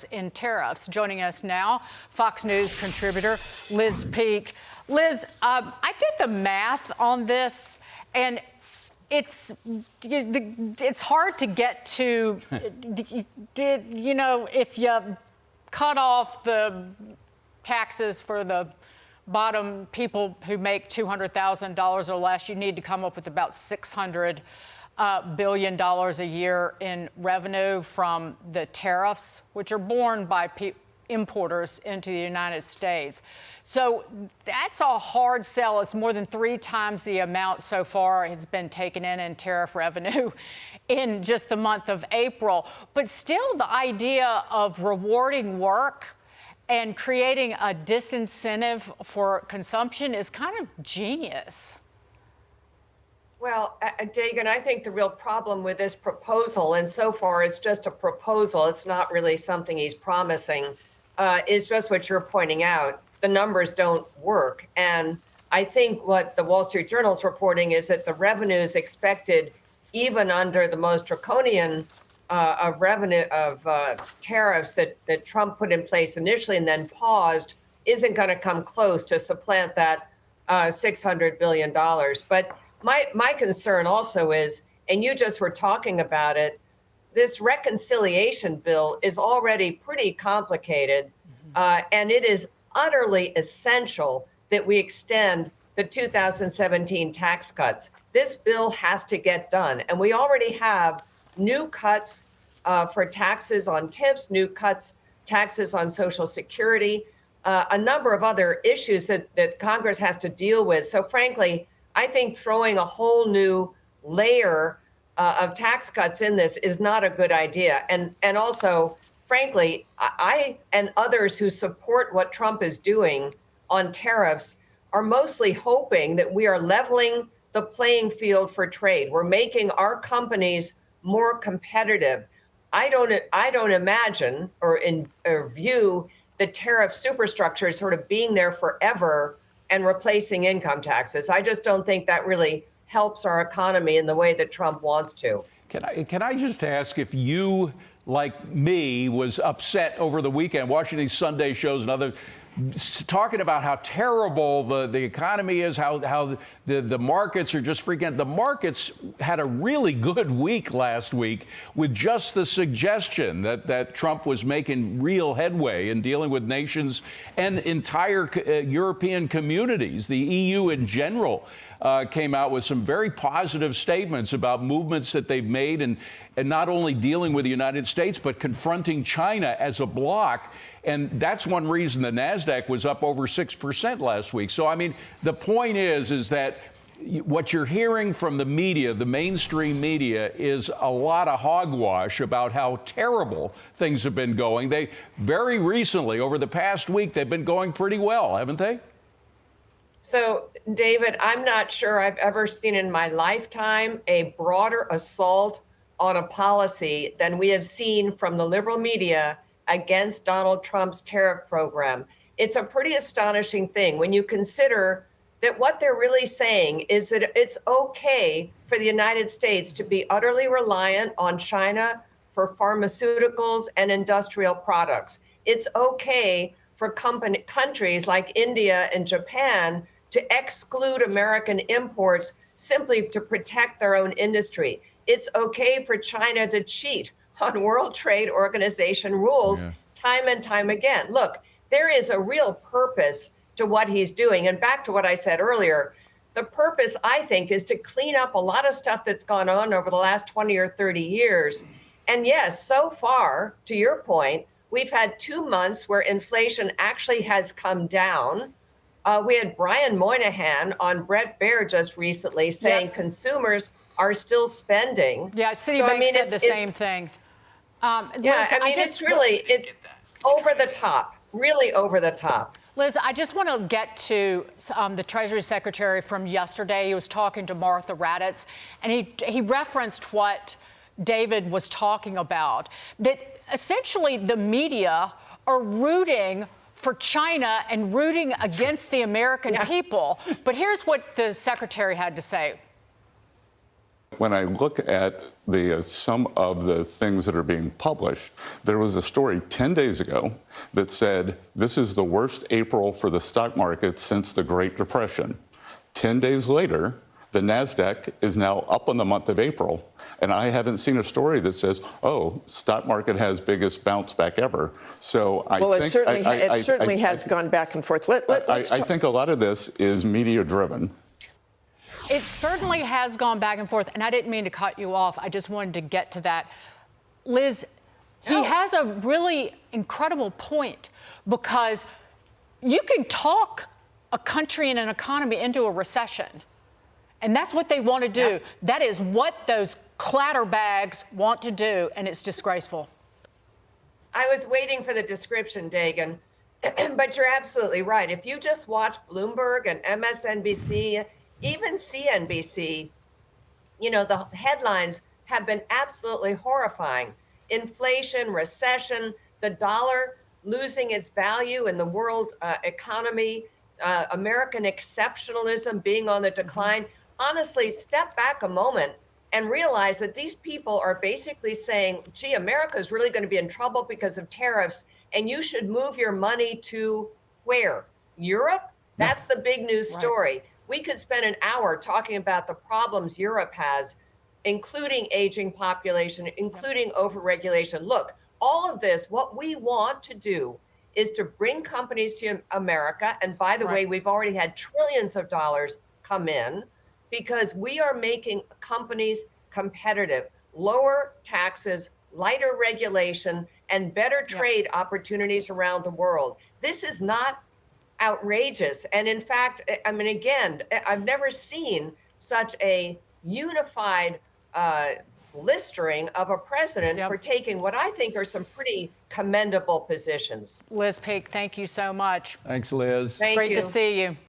progress in tariffs. Joining us now, Fox News contributor Liz Peek. Liz, I did the math on this, and it's hard to get to, if you cut off the taxes for the bottom people who make $200,000 or less, you need to come up with about $600 billion a year in revenue from the tariffs, which are borne by importers into the United States. So that's a hard sell. It's more than 3 times the amount so far has been taken in tariff revenue in just the month of April. But still, the idea of rewarding work and creating a disincentive for consumption is kind of genius. Well, Dagan, I think the real problem with this proposal, and so far it's just a proposal, it's not really something he's promising, is just what you're pointing out. The numbers don't work. And I think what the Wall Street Journal is reporting is that the revenues expected, even under the most draconian tariffs that Trump put in place initially and then paused, isn't going to come close to supplant that $600 billion. But my concern also is, and you just were talking about it, this reconciliation bill is already pretty complicated, and it is utterly essential that we extend the 2017 tax cuts. This bill has to get done, and we already have new cuts for taxes on tips, new taxes on Social Security, a number of other issues that Congress has to deal with. So frankly, I think throwing a whole new layer of tax cuts in this is not a good idea. And also, frankly, I and others who support what Trump is doing on tariffs are mostly hoping that we are leveling the playing field for trade. We're making our companies more competitive. I don't imagine or view the tariff superstructure as sort of being there forever and replacing income taxes. I just don't think that really helps our economy in the way that Trump wants to. Can I just ask if you, like me, was upset over the weekend watching these Sunday shows and other talking about how terrible the economy is, how the markets are just freaking out. The markets had a really good week last week with just the suggestion that Trump was making real headway in dealing with nations and entire European communities. The EU in general came out with some very positive statements about movements that they've made and not only dealing with the United States, but confronting China as a bloc. And that's one reason the NASDAQ was up over 6% last week. So, I mean, the point is that what you're hearing from the media, the mainstream media, is a lot of hogwash about how terrible things have been going. They very recently, over the past week, they've been going pretty well, haven't they? So, David, I'm not sure I've ever seen in my lifetime a broader assault on a policy than we have seen from the liberal media against Donald Trump's tariff program. It's a pretty astonishing thing when you consider that what they're really saying is that it's okay for the United States to be utterly reliant on China for pharmaceuticals and industrial products. It's okay for countries like India and Japan to exclude American imports simply to protect their own industry. It's okay for China to cheat on World Trade Organization rules time and time again. Look, there is a real purpose to what he's doing. And back to what I said earlier, the purpose, I think, is to clean up a lot of stuff that's gone on over the last 20 or 30 years. And yes, so far, to your point, we've had 2 months where inflation actually has come down. We had Brian Moynihan on Bret Baier just recently saying consumers are still spending. Yeah, Citibank said the same thing. Liz, it's over the top, really over the top. Liz, I just want to get to the Treasury Secretary from yesterday. He was talking to Martha Raddatz, and he referenced what David was talking about, that essentially the media are rooting for China and rooting against the American people. But here's what the secretary had to say. When I look at some of the things that are being published, there was a story 10 days ago that said this is the worst April for the stock market since the Great Depression. 10 days later, the NASDAQ is now up on the month of April, and I haven't seen a story that says, oh, stock market has biggest bounce back ever. So I think it certainly has gone back and forth. I think a lot of this is media driven. It certainly has gone back and forth, and I didn't mean to cut you off. I just wanted to get to that. Liz, he has a really incredible point, because you can talk a country and an economy into a recession, and that's what they want to do. Yep. That is what those clatterbags want to do, and it's disgraceful. I was waiting for the description, Dagan, but you're absolutely right. If you just watch Bloomberg and MSNBC, even CNBC, you know, the headlines have been absolutely horrifying. Inflation, recession, the dollar losing its value in the world economy, American exceptionalism being on the decline. Honestly, step back a moment and realize that these people are basically saying, gee, America is really going to be in trouble because of tariffs, and you should move your money to where? Europe? That's the big news story. Right. We could spend an hour talking about the problems Europe has, including aging population, including overregulation. Look, all of this, what we want to do is to bring companies to America. And by the way, we've already had trillions of dollars come in, because we are making companies competitive, lower taxes, lighter regulation, and better trade opportunities around the world. This is not outrageous. And in fact, I mean, again, I've never seen such a unified blistering of a president for taking what I think are some pretty commendable positions. Liz Peek, thank you so much. Thanks, Liz. Thank you. Great to see you.